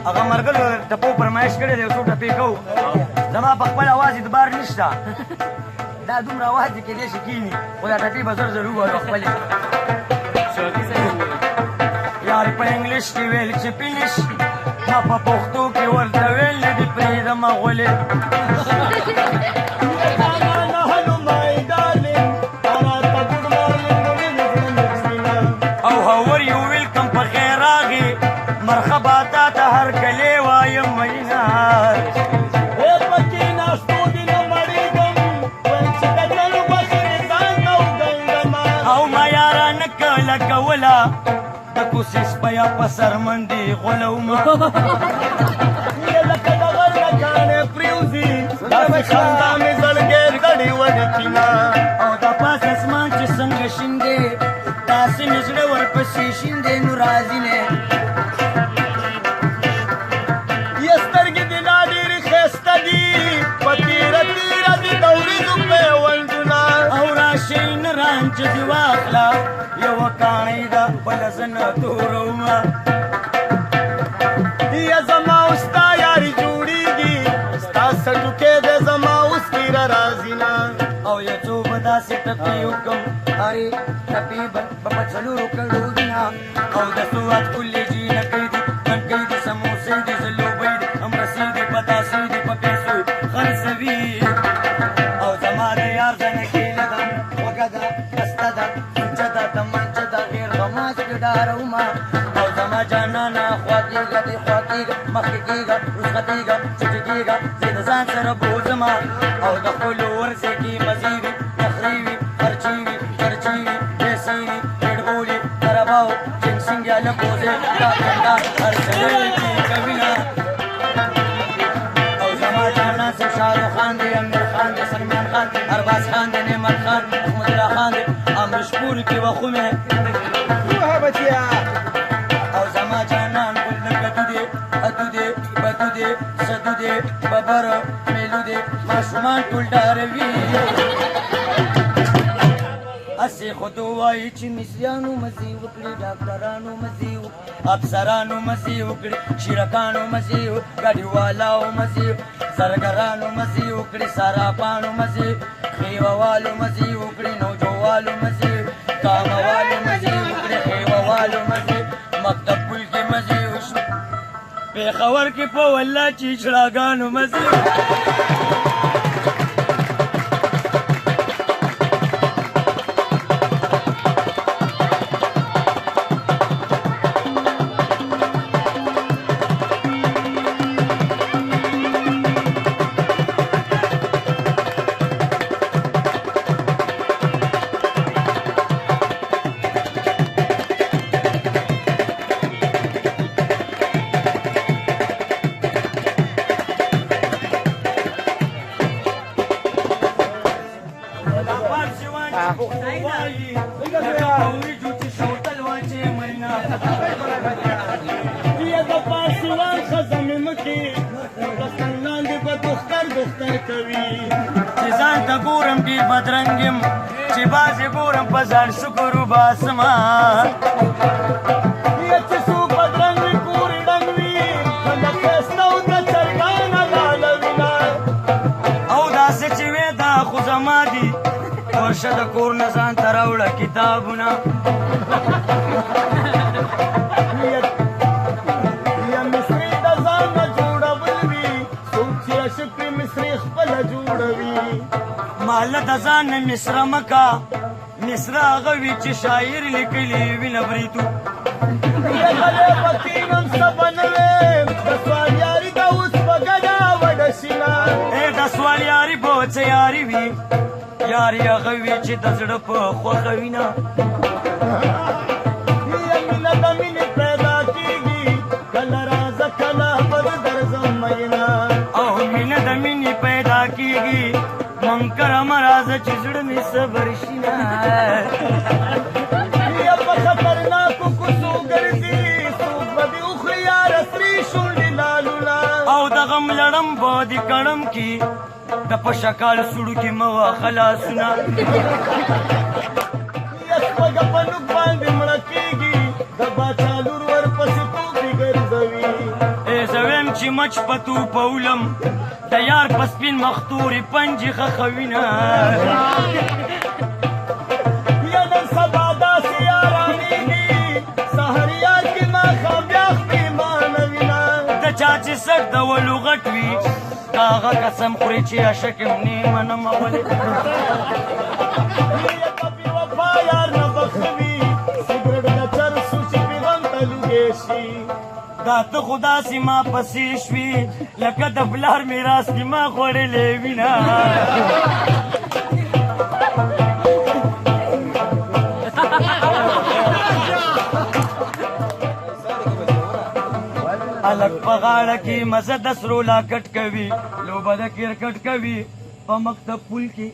هغه مرګلو ټپو فرمایش کړی دی یو څو ټپې کوو زما په خپل اواز اعتبار نشته دا دومره اواز دی کېدای شي کښېني خو دا ټپې به زر زر ووایو خپلې یار په انګلیش کې ویل چې فینش ما په پښتو کې ورته ویل نه دي پرېږدمه غولې او هاور یو ویلکم په خیر راغې مرحبا تا ته هر کلی وایم مینا او ما یاره نه کله کوله د کوشش په یا په سر منډې غولومه او د پاس اسمان چې څنګه شین دی داسې مې زړه ورپسې شین دی نو راځي نه سترګې دې لا ډېرې ښایسته دي په تېره تېره دي د وریځو پیوندونه او راشئ نه رانجه دې واخله یوه کاڼۍ ده بله زه نه تورومه یا زما او ستا یاري جوړېږي ستا سټوکې دی زما اوس تېره راځي نه او یو څو به داسې ټپې وکړم ارې ټپې به په څلورو کړو دي نه او د سوات کلیجي نکۍ دي کڼکۍ دي سموسې دي زلوبۍ دي امرسي دي پتاسې دي په پیسو خرڅوي او زما د یار زنکېله ده خوږه ده پسته ده سوچه ده تمانچه ده غیر غماز کې ډارومه او زما جانانه خوا کېږه دې خوا کېږه مخکې کېږه رسختېږه چټې کېږه زه د ځان سره بوځمه او د خپلو ورځې کې مزې وي نخرې وي خرچې وي چرچې وي پیسې وي پیډبول وي کرباو جنسنګ یا لبوزې دا کندار هر سړی کې کوینه او زما جانان سے شاهرخ خان دی امیر خان دی سلمان خان ارباز خان دی نعمت خان محمد الله خان دی امرش پور کې وخومه او زما جانان ګل کدو دی ادو دی بدو دی سدو دی ببر میلو دی ماشومان ټول ډاروي اسې خودو وایي چې مصریانو مزې وکړي ډاکټرانو مزې افسرانو مزې وکړي شیرکانو مزې ګاډیوالاو مزې زرګرانو مزې وکړي صرافانو مزې خیوهوالو مزې وکړي نوجوالو مزې کاموالو مزې وکړي خیوهوالو مزې مکتب پل کې مزې وشو پېښور کې په والله چې چړاګانو مزې چې ځان ته ګورم کې بدرنګ یم چې بازې ګورم په ځان شکر وباسمه چې څوک بدرنګ وي کور یې ډنګ وي د ښایسته او د چرګانه لاله وینه او داسې چې وې دا خو زما دي ورشه د کور نه ځان ته راوړه کتابونه یا مصري د ځان نه جوړول وي څوک چې عشق کړي مصري خپله جوړوي ماله د ځان نه مصره مکه مصره هغه وي چې شاعر لیکلي وي نه بریتو غلې پکینم سبا نه وې د سوال یاري ده اوس په ګډه وډه شینه د سوال یاري به څه یاري وي یاري هغه وي چې د زړه په خوښه وي نه مینه د مینې پیدا کېږي کله راځه کله بل درځم میینه او مینه د مینې پیدا کېږي منکره مه راځه چې زړه مې صبر شي نه یا په خطرناکو کوڅو ګرځي څوک به دې وخوري یاره سرې شونډې لالونه او د غم لړم به دې کړم کې د په شکال سړو کې مه وه خلاصونه یا سپږه په نوک باندې مړه کېږي د باچا لور ورپسې توپې ګرځوي چې مچ پتو پولم د یار پسپین مختوري پنجې خخوینه یا نن سبا داسې یارانېږي سهریار کې ماښام بیا خپې مانوینه د چا چې سر د ولو غټ وي هغه قسم خوري چې عشق یم نه منم ولې بې وفا یار نه بخوي سګرټ د چرسو چې پې غم ته لوګې شي دا ته خو داسې ما پسې شوي لکه د پلار میراث کې ما خوړلې وینه هلک په غاړه کې مزه د سرو لاکټ کوي لوبه د کرکټ کوي په مکتب پول کې